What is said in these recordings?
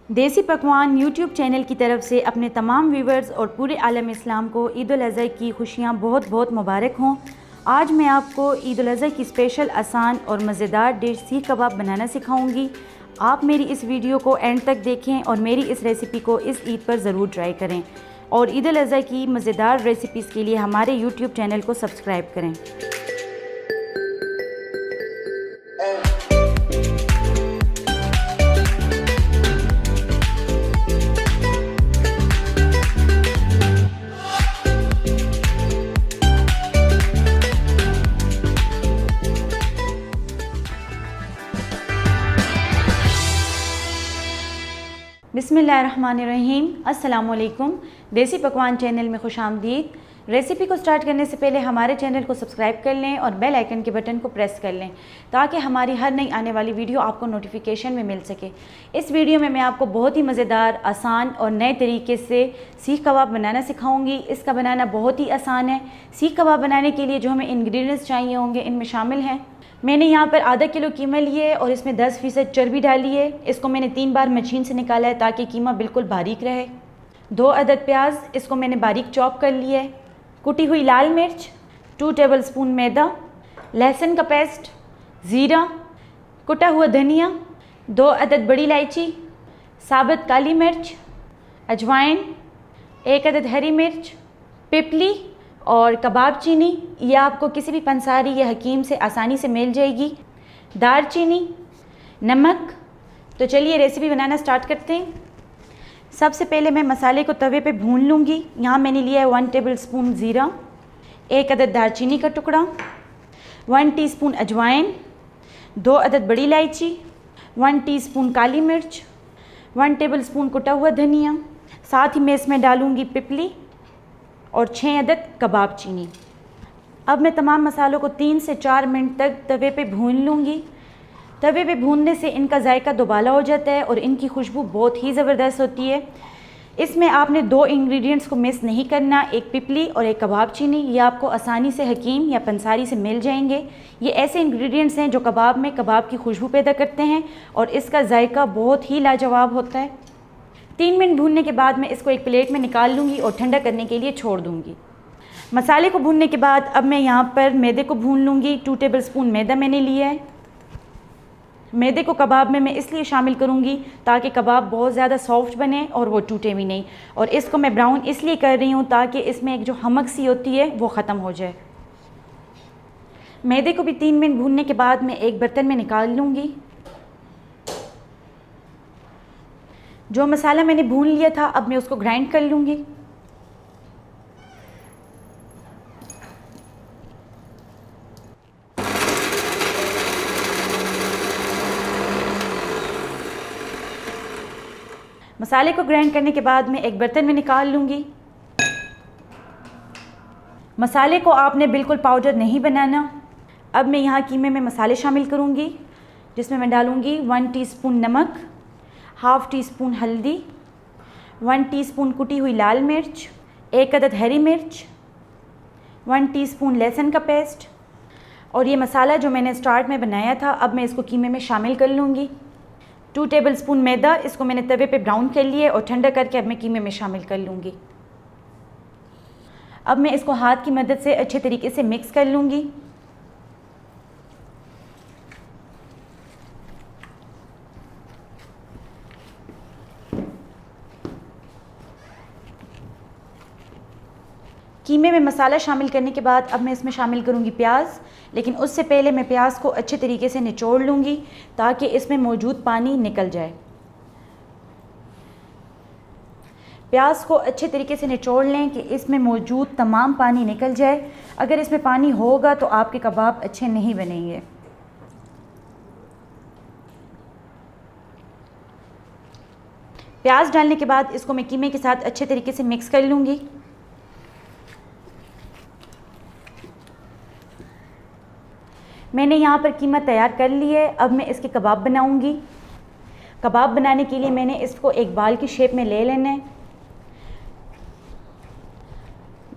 देसी पकवान YouTube channel की तरफ से अपने तमाम व्यूवर्स और पूरे आलम इस्लाम को ईद उल अज़हा की खुशियाँ बहुत बहुत मुबारक हों। आज मैं आपको ईद उल अज़हा की स्पेशल आसान और मज़ेदार डिश सीख कबाब बनाना सिखाऊंगी। आप मेरी इस वीडियो को एंड तक देखें और मेरी इस रेसिपी को इस ईद पर ज़रूर ट्राई करें और ईद उल अज़हा की मज़ेदार रेसिपीज़ के लिए हमारे यूट्यूब चैनल को सब्सक्राइब करें। बिस्मिल्लाहिर्रहमानिर्रहीम। अस्सलाम वालेकुम। देसी पकवान चैनल में खुशामदीद। रेसिपी को स्टार्ट करने से पहले हमारे चैनल को सब्सक्राइब कर लें और बेल आइकन के बटन को प्रेस कर लें ताकि हमारी हर नई आने वाली वीडियो आपको नोटिफिकेशन में मिल सके। इस वीडियो में मैं आपको बहुत ही मज़ेदार, आसान और नए तरीके से सीख कबाब बनाना सिखाऊंगी। इसका बनाना बहुत ही आसान है। सीख कबाब बनाने के लिए जो हमें इंग्रेडिएंट्स चाहिए होंगे इनमें शामिल हैं। मैंने यहाँ पर आधा किलो कीमा लिए और इसमें 10% चर्बी डाली है। इसको मैंने 3 बार मशीन से निकाला है ताकि कीमा बिल्कुल बारीक रहे। 2 अदद प्याज, इसको मैंने बारीक चॉप कर लिया है। कुटी हुई लाल मिर्च, 2 टेबलस्पून मैदा, लहसुन का पेस्ट, ज़ीरा, कुटा हुआ धनिया, 2 अदद बड़ी इलायची, साबुत काली मिर्च, अजवाइन, 1 अदद हरी मिर्च, पिपली और कबाब चीनी। यह आपको किसी भी पंसारी या हकीम से आसानी से मिल जाएगी। दालचीनी, नमक। तो चलिए रेसिपी बनाना स्टार्ट करते हैं। सबसे पहले मैं मसाले को तवे पे भून लूँगी। यहाँ मैंने लिया है 1 टेबलस्पून ज़ीरा, 1 अदद दालचीनी का टुकड़ा, 1 टीस्पून अजवाइन, 2 अदद बड़ी इलायची, 1 टीस्पून काली मिर्च, 1 टेबलस्पून कुटा हुआ धनिया। साथ ही मैं इसमें डालूँगी पिपली और 6 अदद कबाब चीनी। अब मैं तमाम मसालों को 3 से 4 मिनट तक तवे पे भून लूँगी। तवे पे भूनने से इनका जायका दुबाला हो जाता है और इनकी खुशबू बहुत ही ज़बरदस्त होती है। इसमें आपने 2 इंग्रेडिएंट्स को मिस नहीं करना, एक पिपली और एक कबाब चीनी। ये आपको आसानी से हकीम या पंसारी से मिल जाएंगे। ये ऐसे इंग्रेडिएंट्स हैं जो कबाब में कबाब की खुशबू पैदा करते हैं और इसका जायका बहुत ही लाजवाब होता है। 3 मिनट भूनने के बाद मैं इसको एक प्लेट में निकाल लूँगी और ठंडा करने के लिए छोड़ दूँगी। मसाले को भूनने के बाद अब मैं यहाँ पर मैदे को भून लूँगी। 2 टेबलस्पून मैदा मैंने लिया है। मैदे को कबाब में मैं इसलिए शामिल करूँगी ताकि कबाब बहुत ज़्यादा सॉफ्ट बने और वो टूटे भी नहीं। और इसको मैं ब्राउन इसलिए कर रही हूँ ताकि इसमें एक जो हमक सी होती है वो ख़त्म हो जाए। मैदे को भी 3 मिनट भूनने के बाद मैं एक बर्तन में निकाल लूँगी। जो मसाला मैंने भून लिया था अब मैं उसको ग्राइंड कर लूँगी। मसाले को ग्राइंड करने के बाद मैं एक बर्तन में निकाल लूँगी। मसाले को आपने बिल्कुल पाउडर नहीं बनाना। अब मैं यहाँ कीमे में मसाले शामिल करूँगी जिसमें मैं डालूँगी 1 टीस्पून नमक, हाफ़ टीस्पून हल्दी, 1 टीस्पून कुटी हुई लाल मिर्च, 1 अदद हरी मिर्च, 1 टीस्पून लहसुन का पेस्ट। और ये मसाला जो मैंने स्टार्ट में बनाया था अब मैं इसको कीमे में शामिल कर लूँगी। 2 टेबलस्पून मैदा, इसको मैंने तवे पे ब्राउन कर लिया और ठंडा करके अब मैं कीमे में शामिल कर लूँगी। अब मैं इसको हाथ की मदद से अच्छे तरीके से मिक्स कर लूँगी। कीमे में मसाला शामिल करने के बाद अब मैं इसमें शामिल करूँगी प्याज, लेकिन उससे पहले मैं प्याज को अच्छे तरीके से निचोड़ लूँगी ताकि इसमें मौजूद पानी निकल जाए। प्याज को अच्छे तरीके से निचोड़ लें कि इसमें मौजूद तमाम पानी निकल जाए। अगर इसमें पानी होगा तो आपके कबाब अच्छे नहीं बनेंगे। प्याज डालने के बाद इसको मैं कीमे के साथ अच्छे तरीके से मिक्स कर लूँगी। मैंने यहाँ पर कीमा तैयार कर ली है। अब मैं इसके कबाब बनाऊँगी। कबाब बनाने के लिए मैंने इसको एक बाल की शेप में ले लेना है।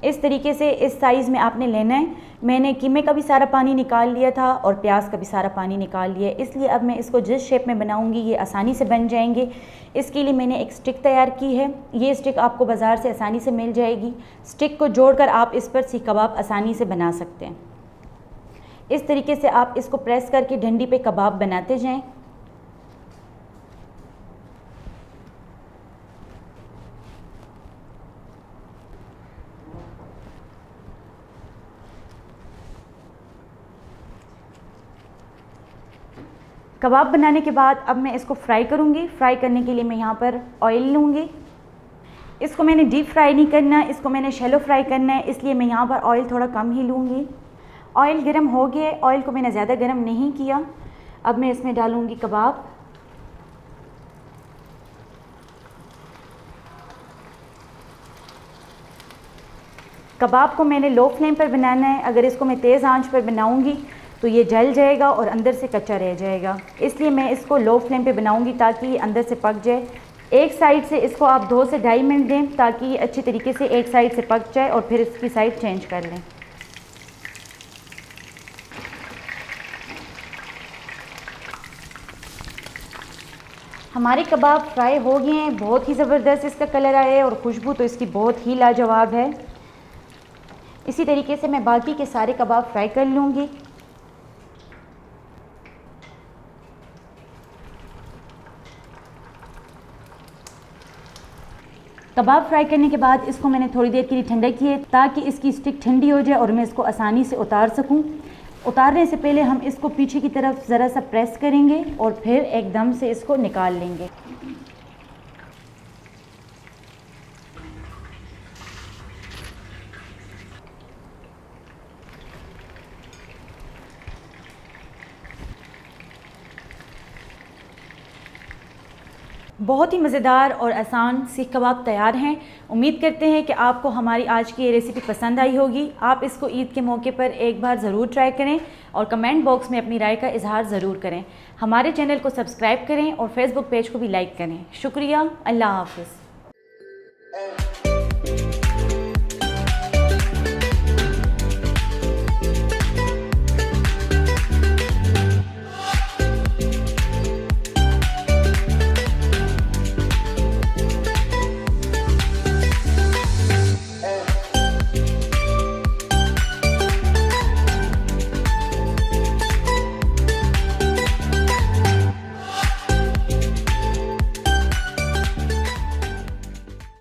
इस तरीके से इस साइज़ में आपने लेना है। मैंने कीमे का भी सारा पानी निकाल लिया था और प्याज का भी सारा पानी निकाल लिया है, इसलिए अब मैं इसको जिस शेप में बनाऊंगी ये आसानी से बन जाएंगे। इसके लिए मैंने एक स्टिक तैयार की है। ये स्टिक आपको बाज़ार से आसानी से मिल जाएगी। स्टिक को जोड़कर आप इस पर सीख कबाब आसानी से बना सकते हैं। इस तरीके से आप इसको प्रेस करके डंडी पे कबाब बनाते जाएं। कबाब बनाने के बाद अब मैं इसको फ्राई करूँगी। फ्राई करने के लिए मैं यहाँ पर ऑयल लूँगी। इसको मैंने डीप फ्राई नहीं करना, इसको मैंने शैलो फ्राई करना है, इसलिए मैं यहाँ पर ऑयल थोड़ा कम ही लूँगी। ऑयल गर्म हो गया, ऑयल को मैंने ज़्यादा गर्म नहीं किया। अब मैं इसमें डालूँगी कबाब। कबाब को मैंने लो फ्लेम पर बनाना है। अगर इसको मैं तेज़ आंच पर बनाऊँगी तो ये जल जाएगा और अंदर से कच्चा रह जाएगा, इसलिए मैं इसको लो फ्लेम पे बनाऊंगी ताकि ये अंदर से पक जाए। एक साइड से इसको आप 2 से ढाई मिनट दें ताकि ये अच्छी तरीके से एक साइड से पक जाए और फिर इसकी साइड चेंज कर लें। हमारे कबाब फ्राई हो गए हैं। बहुत ही ज़बरदस्त इसका कलर आया है और खुशबू तो इसकी बहुत ही लाजवाब है। इसी तरीके से मैं बाकी के सारे कबाब फ्राई कर लूँगी। कबाब फ्राई करने के बाद इसको मैंने थोड़ी देर के लिए ठंडा किया ताकि इसकी स्टिक ठंडी हो जाए और मैं इसको आसानी से उतार सकूं। उतारने से पहले हम इसको पीछे की तरफ ज़रा सा प्रेस करेंगे और फिर एकदम से इसको निकाल लेंगे। बहुत ही मज़ेदार और आसान सीख कबाब तैयार हैं। उम्मीद करते हैं कि आपको हमारी आज की ये रेसिपी पसंद आई होगी। आप इसको ईद के मौके पर एक बार ज़रूर ट्राई करें और कमेंट बॉक्स में अपनी राय का इजहार ज़रूर करें। हमारे चैनल को सब्सक्राइब करें और फेसबुक पेज को भी लाइक करें। शुक्रिया। अल्लाह हाफ़िज़।